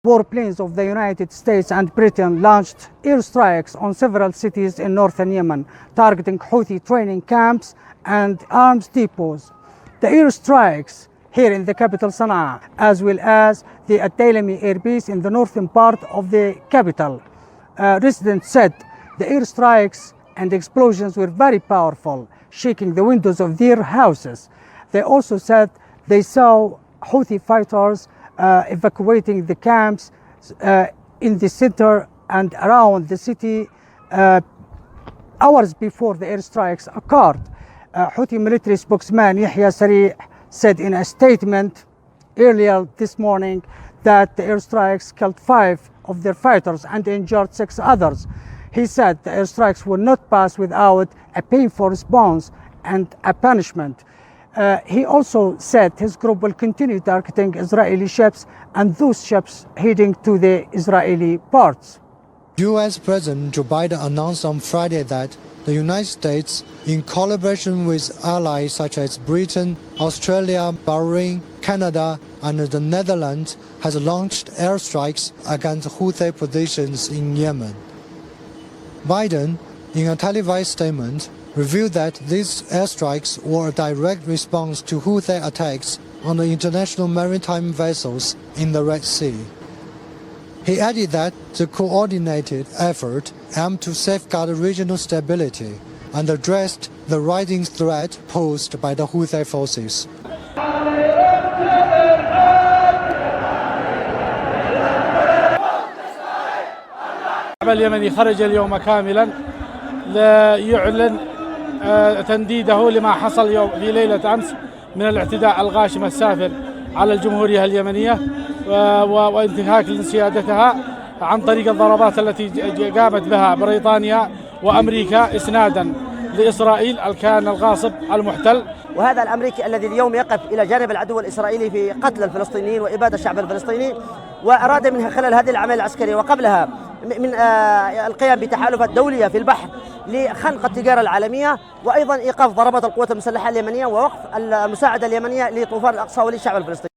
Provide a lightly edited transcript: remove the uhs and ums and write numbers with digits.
Warplanes of the United States and Britain launched airstrikes on several cities in northern Yemen, targeting Houthi training camps and arms depots. The airstrikes here in the capital صنعا, as well as the At-Tailami air base in the northern part of the capital. Residents said the airstrikes and explosions were very powerful, shaking the windows of their houses. They also said they saw Houthi fighters evacuating the camps in the center and around the city hours before the airstrikes occurred. Houthi military spokesman Yahya Sarih said in a statement earlier this morning that the airstrikes killed 5 of their fighters and injured 6 others. He said the airstrikes will not pass without a painful response and a punishment. He also said his group will continue targeting Israeli ships and those ships heading to the Israeli ports. U.S. President Joe Biden announced on Friday that the United States, in collaboration with allies such as Britain, Australia, Bahrain, Canada, and the Netherlands, has launched airstrikes against Houthi positions in Yemen. Biden, in a televised statement, revealed that these airstrikes were a direct response to Houthi attacks on the international maritime vessels in the Red Sea. He added that the coordinated effort aimed to safeguard regional stability and addressed the rising threat posed by the Houthi forces. الشعب اليمني خرج اليوم كاملا ليعلن تنديده لما حصل في ليلة أمس من الاعتداء الغاشم السافر على الجمهورية اليمنية وانتهاك سيادتها عن طريق الضربات التي قامت بها بريطانيا وأمريكا إسنادا لإسرائيل الكيان الغاصب المحتل. وهذا الأمريكي الذي اليوم يقف إلى جانب العدو الإسرائيلي في قتل الفلسطينيين وإبادة الشعب الفلسطيني، وأراد منها خلال هذه العملية العسكرية وقبلها من القيام بتحالفات دولية في البحر لخنق التجارة العالمية، وأيضا إيقاف ضربات القوات المسلحة اليمنية ووقف المساعدة اليمنية لطوفان الأقصى وللشعب الفلسطيني.